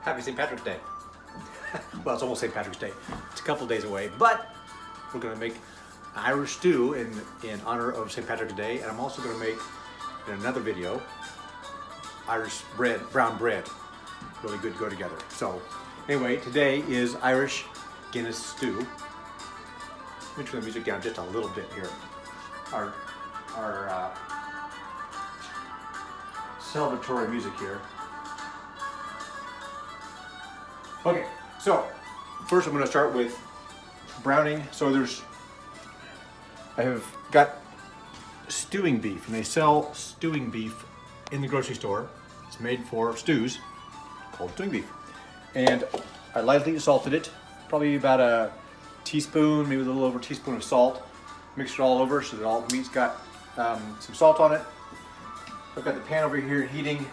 Happy St. Patrick's Day. Well, it's almost St. Patrick's Day. It's a couple days away, but we're gonna make Irish stew in honor of St. Patrick's Day, and I'm also gonna make, in another video, Irish bread, brown bread. Really good go together. So, anyway, today is Irish Guinness stew. Let me turn the music down just a little bit here. Our celebratory music here. Okay, so first I'm going to start with browning. So I have got stewing beef, and they sell stewing beef in the grocery store. It's made for stews, called stewing beef. And I lightly salted it, probably about a teaspoon, maybe a little over a teaspoon of salt. Mix it all over so that all the meat's got some salt on it. I've got the pan over here heating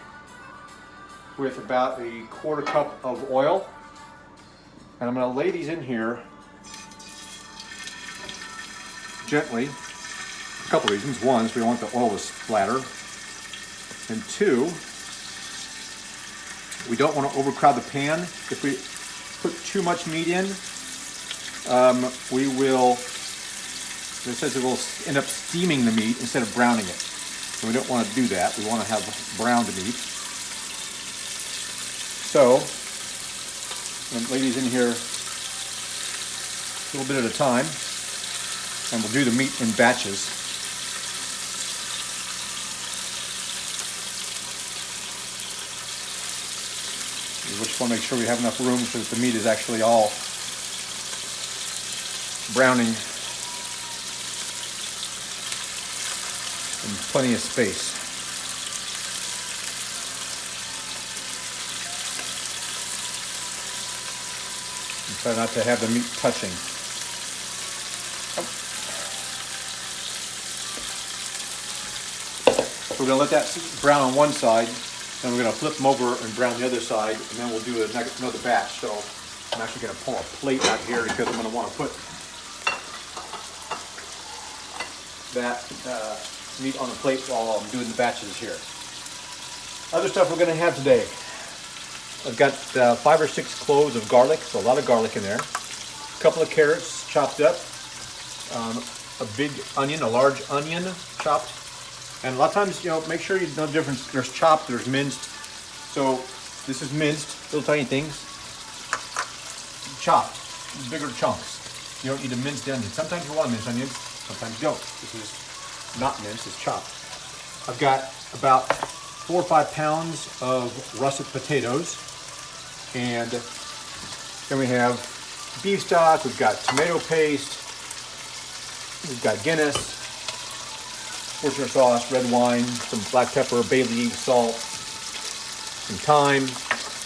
with about a quarter cup of oil. And I'm going to lay these in here gently. A couple reasons. One is we don't want the oil to splatter. And two, we don't want to overcrowd the pan. If we put too much meat in, it says it will end up steaming the meat instead of browning it. And we don't want to do that. We want to have browned meat. So, I'm going to lay these in here a little bit at a time, and we'll do the meat in batches. We just want to make sure we have enough room so that the meat is actually all browning and plenty of space. And try not to have the meat touching. So we're going to let that brown on one side, then we're going to flip them over and brown the other side, and then we'll do another batch. So I'm actually going to pull a plate out here because I'm going to want to put that meat on the plate while I'm doing the batches here. Other stuff we're going to have today. I've got 5 or 6 cloves of garlic, so a lot of garlic in there. A couple of carrots chopped up. A big onion, a large onion chopped. And a lot of times, make sure you know the difference. There's chopped, there's minced. So this is minced, little tiny things. Chopped, bigger chunks. You don't need a minced onion. Sometimes you want minced onions, sometimes you don't. This is not minced, it's chopped. I've got about 4 or 5 pounds of russet potatoes. And then we have beef stock, we've got tomato paste, we've got Guinness, Worcestershire sauce, red wine, some black pepper, bay leaf, salt, some thyme.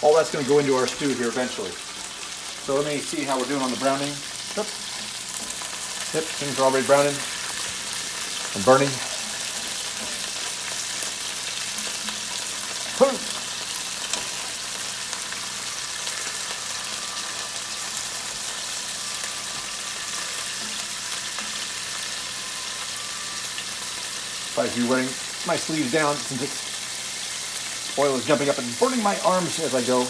All that's going to go into our stew here eventually. So let me see how we're doing on the browning. Yep, things are already browning and burning. If you're wearing my sleeves down since it's oil is jumping up and burning my arms as I go.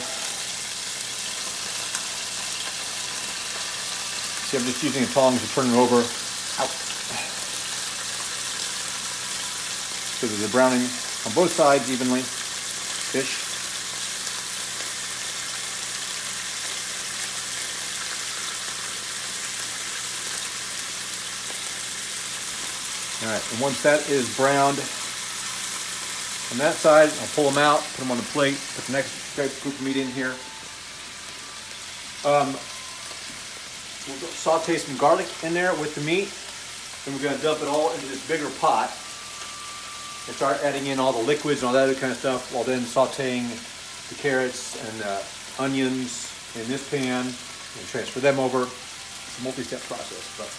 See, I'm just using a tongs to turn it over. Out. So that the browning on both sides evenly-ish. All right, and once that is browned on that side, I'll pull them out, put them on the plate, put the next group of meat in here. We'll saute some garlic in there with the meat. Then we're going to dump it all into this bigger pot and start adding in all the liquids and all that other kind of stuff, while then sauteing the carrots and the onions in this pan and transfer them over. It's a multi-step process, but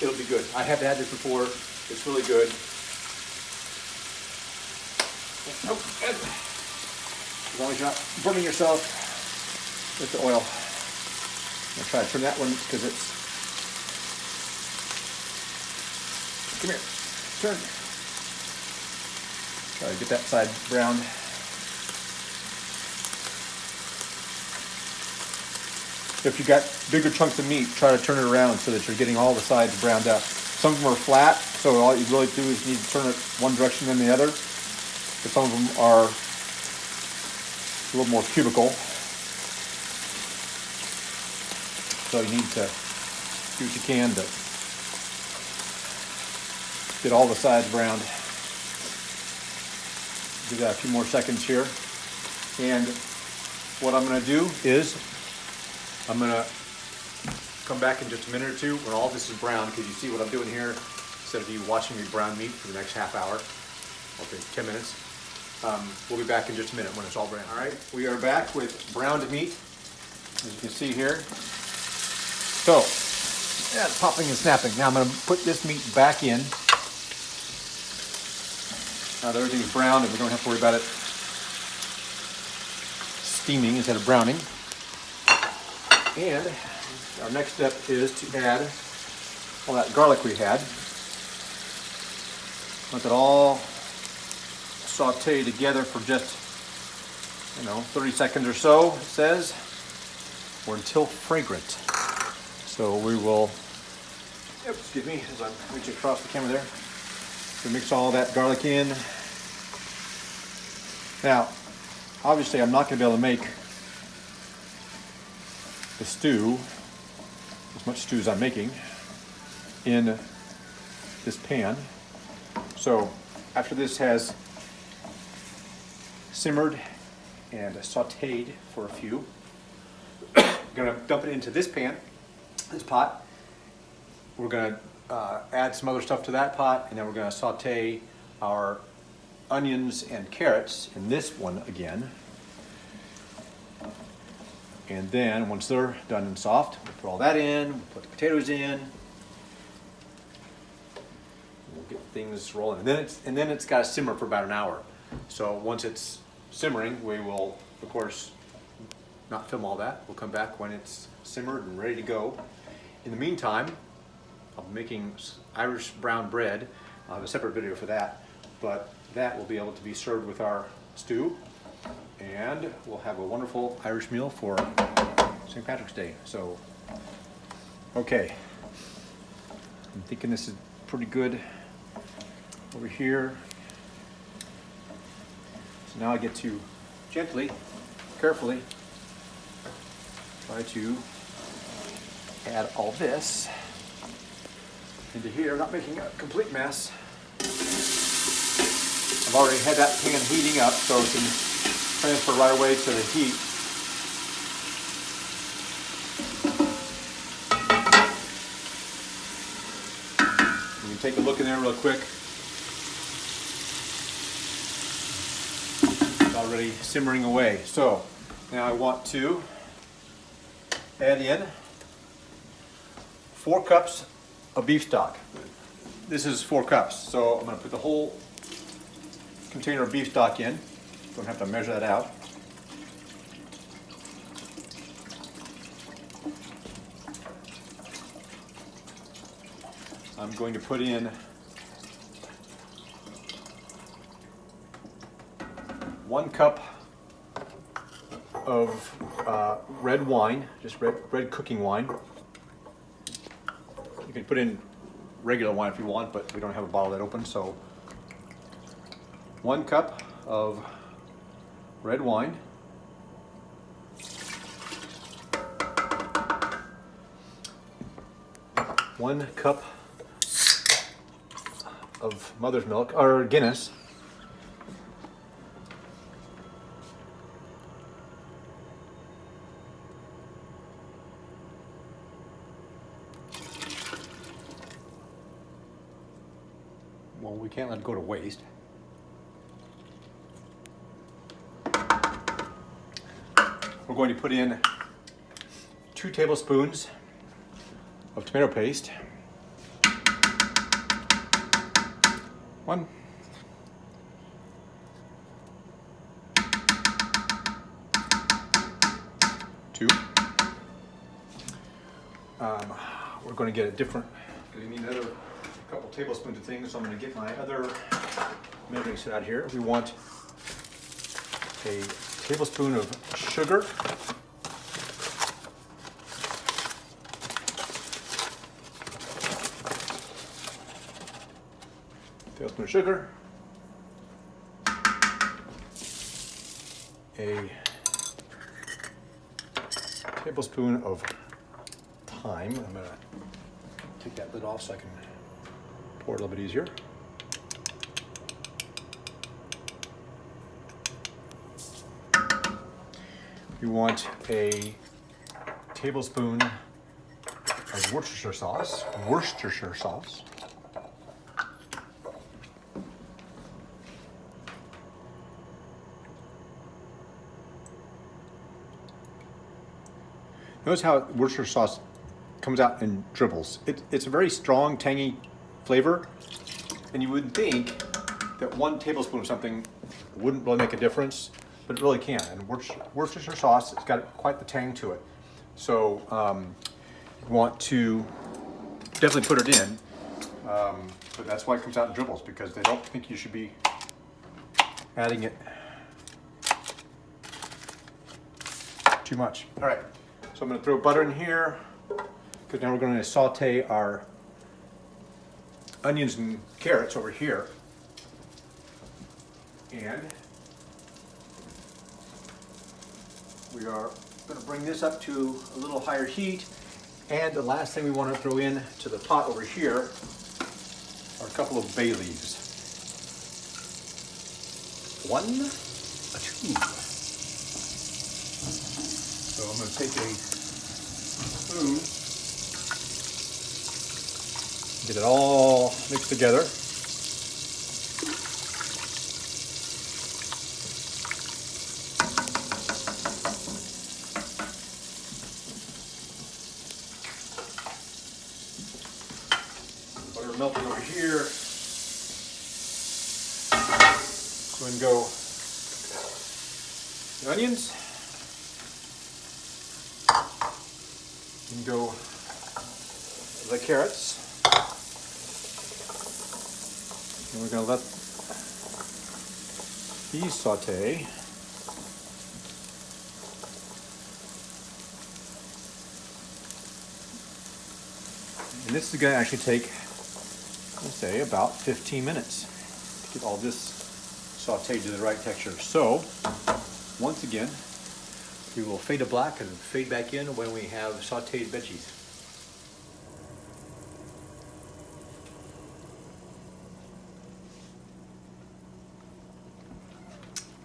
it'll be good. I have had this before. It's really good. As long as you're not burning yourself with the oil. I'm going to try to turn that one because it's... Come here. Turn. Try to get that side browned. if you got bigger chunks of meat, try to turn it around so that you're getting all the sides browned up. Some of them are flat, so all you really do is need to turn it one direction then the other. But some of them are a little more cubical. So you need to do what you can to get all the sides browned. Give that a few more seconds here. And what I'm going to do is I'm going to come back in just a minute or two when all this is brown, because you see what I'm doing here. Instead of you watching me brown meat for the next half hour, okay, 10 minutes. We'll be back in just a minute when it's all brown. All right, we are back with browned meat, as you can see here. So, yeah, it's popping and snapping. Now I'm going to put this meat back in. Now that everything's browned and we don't have to worry about it steaming instead of browning. And our next step is to add all that garlic we had. Let it all saute together for just, 30 seconds or so, it says, or until fragrant. So we will, excuse me, as I reach across the camera there. So mix all that garlic in. Now, obviously I'm not going to be able to make the stew, as much stew as I'm making, in this pan. So after this has simmered and sauteed for a few, I'm going to dump it into this pan, this pot. We're going to add some other stuff to that pot, and then we're going to saute our onions and carrots in this one again. And then once they're done and soft, we'll put all that in, we'll put the potatoes in. We'll get things rolling. And then it's got to simmer for about an hour. So once it's simmering, we will, of course, not film all that. We'll come back when it's simmered and ready to go. In the meantime, I'll be making Irish brown bread. I'll have a separate video for that, but that will be able to be served with our stew, and we'll have a wonderful Irish meal for St. Patrick's Day. So, okay, I'm thinking this is pretty good over here. So now I get to gently, carefully try to add all this into here, not making a complete mess. I've already had that pan heating up, so it can transfer right away to the heat. You can take a look in there real quick. It's already simmering away. So now I want to add in 4 cups of beef stock. This is 4 cups, so I'm going to put the whole container of beef stock in. Don't have to measure that out. I'm going to put in 1 cup of red wine, just red cooking wine. You can put in regular wine if you want, but we don't have a bottle that open, so 1 cup of red wine, 1 cup of mother's milk, or Guinness, well, we can't let it go to waste. We're going to put in 2 tablespoons of tomato paste. 1. 2. We're going to get a different, because you need another couple tablespoons of things, so I'm going to get my other measuring set out here. We want a tablespoon of sugar, tablespoon of sugar, a tablespoon of thyme. I'm going to take that lid off so I can pour it a little bit easier. We want a tablespoon of Worcestershire sauce. Notice how Worcestershire sauce comes out in dribbles. It's a very strong, tangy flavor, and you would think that 1 tablespoon of something wouldn't really make a difference, but it really can. And Worcestershire sauce, it's got quite the tang to it. So you want to definitely put it in, but that's why it comes out in dribbles, because they don't think you should be adding it too much. All right, so I'm going to throw butter in here, because now we're going to saute our onions and carrots over here. And we are going to bring this up to a little higher heat. And the last thing we want to throw in to the pot over here are a couple of bay leaves. 1, 2. So I'm going to take a spoon, get it all mixed together. Butter melting over here. Go and go the onions. And go the carrots. And we're going to let these saute. And this is going to actually take, let's say, about 15 minutes to get all this sauteed to the right texture. So, once again, we will fade to black and fade back in when we have sauteed veggies.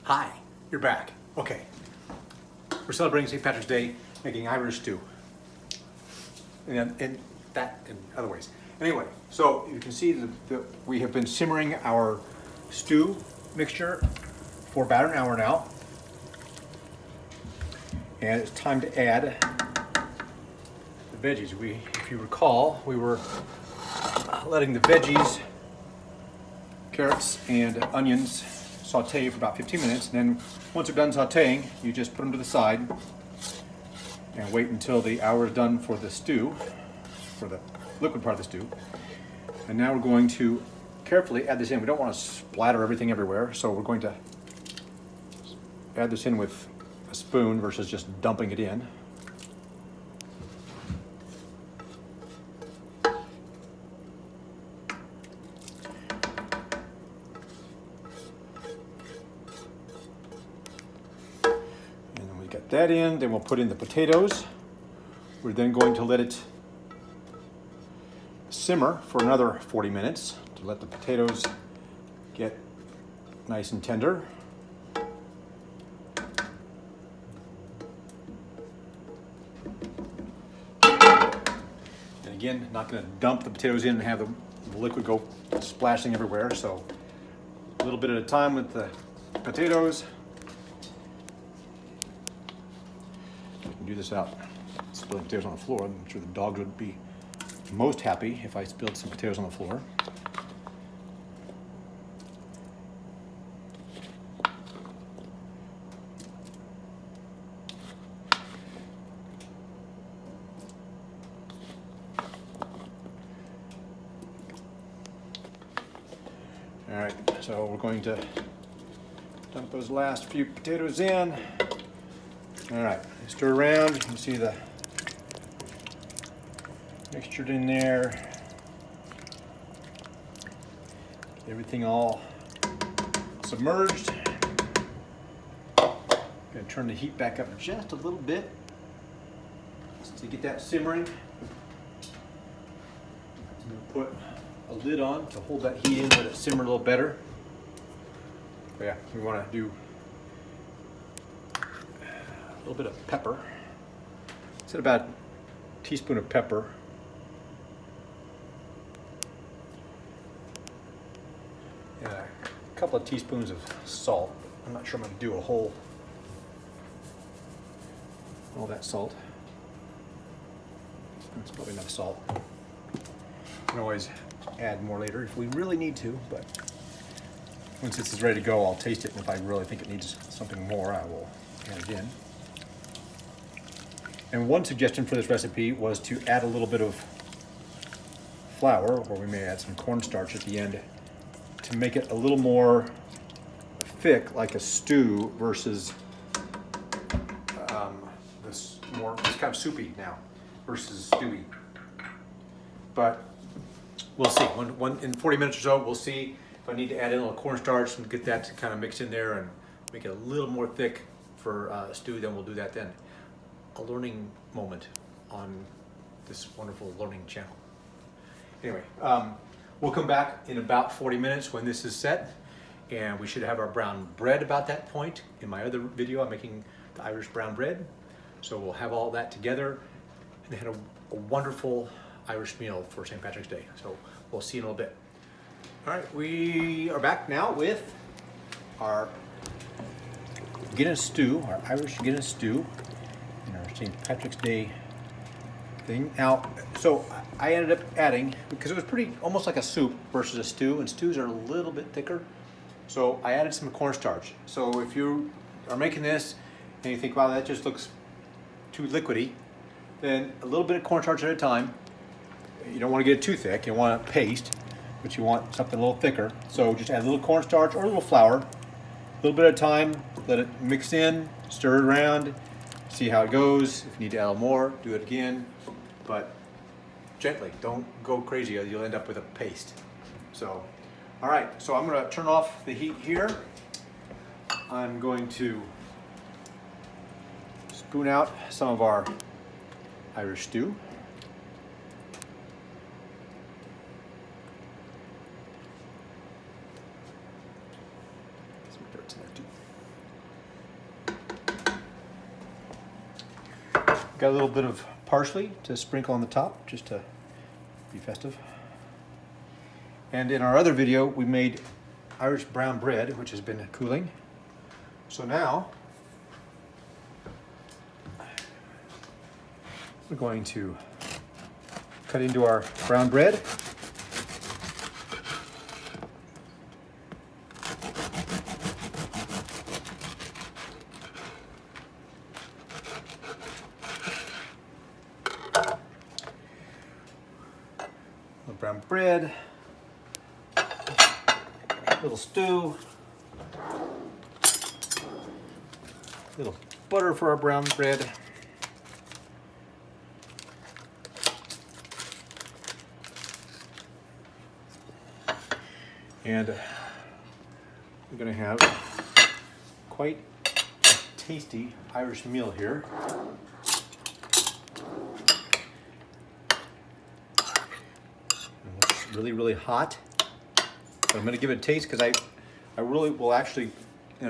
Hi, you're back. Okay. We're celebrating St. Patrick's Day, making Irish stew. And that in other ways. Anyway, so you can see that we have been simmering our stew mixture for about an hour now. And it's time to add the veggies. If you recall, we were letting the veggies, carrots and onions, saute for about 15 minutes. And then once they're done sauteing, you just put them to the side and wait until the hour is done for the stew, for the liquid part of the stew. And now we're going to carefully add this in. We don't want to splatter everything everywhere, so we're going to add this in with a spoon versus just dumping it in. And then we get that in, then we'll put in the potatoes. We're then going to let it simmer for another 40 minutes to let the potatoes get nice and tender. And again, not going to dump the potatoes in and have the liquid go splashing everywhere. So a little bit at a time with the potatoes. I can do this out spilling potatoes on the floor. I'm sure the dogs would be most happy if I spilled some potatoes on the floor. All right, so we're going to dump those last few potatoes in. All right, stir around. You can see the mixture in there. Everything all submerged. Gonna turn the heat back up just a little bit just to get that simmering. I'm gonna put a lid on to hold that heat in, let it simmer a little better. But yeah, we want to do a little bit of pepper. It's about a teaspoon of pepper. And a couple of teaspoons of salt. I'm not sure I'm going to do all that salt. That's probably enough salt. We can always add more later if we really need to, but once this is ready to go, I'll taste it, and if I really think it needs something more, I will add it in. And one suggestion for this recipe was to add a little bit of flour, or we may add some cornstarch at the end, to make it a little more thick, like a stew, versus this kind of soupy now, versus stewy. But we'll see. In 40 minutes or so, we'll see if I need to add in a little cornstarch and get that to kind of mix in there and make it a little more thick for stew. Then we'll do that then. A learning moment on this wonderful learning channel. Anyway, we'll come back in about 40 minutes when this is set, and we should have our brown bread about that point. In my other video, I'm making the Irish brown bread. So we'll have all that together and had a wonderful Irish meal for St. Patrick's Day. So we'll see you in a little bit. All right, we are back now with our Guinness stew, our Irish Guinness stew, and our St. Patrick's Day thing. Now, so I ended up adding, because it was almost like a soup versus a stew, and stews are a little bit thicker. So I added some cornstarch. So if you are making this and you think, wow, that just looks too liquidy, then a little bit of cornstarch at a time. You don't want to get it too thick. You want a paste, but you want something a little thicker. So just add a little cornstarch or a little flour, a little bit at a time. Let it mix in, stir it around, see how it goes. If you need to add more, do it again, but gently. Don't go crazy, or you'll end up with a paste. So, all right. So I'm going to turn off the heat here. I'm going to spoon out some of our Irish stew. Got a little bit of parsley to sprinkle on the top, just to be festive. And in our other video, we made Irish brown bread, which has been cooling. So now, we're going to cut into our brown bread. Brown bread, little stew, little butter for our brown bread, and we're going to have quite a tasty Irish meal here. Really, really hot. But I'm going to give it a taste, because I really will actually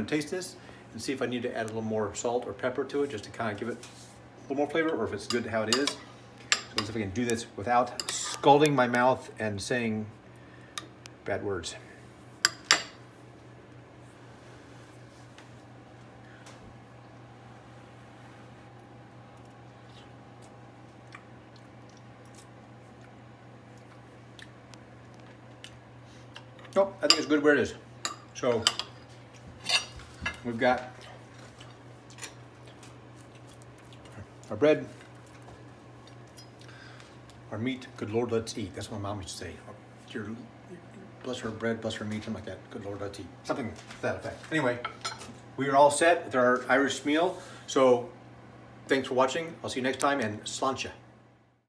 taste this and see if I need to add a little more salt or pepper to it, just to kind of give it a little more flavor, or if it's good how it is. So let's see if I can do this without scalding my mouth and saying bad words. Nope, I think it's good where it is. So we've got our bread, our meat. Good Lord, let's eat. That's what my mom used to say. Bless her bread, bless her meat, something like that. Good Lord, let's eat. Something to that effect. Anyway, we are all set with our Irish meal. So thanks for watching. I'll see you next time, and sláinte.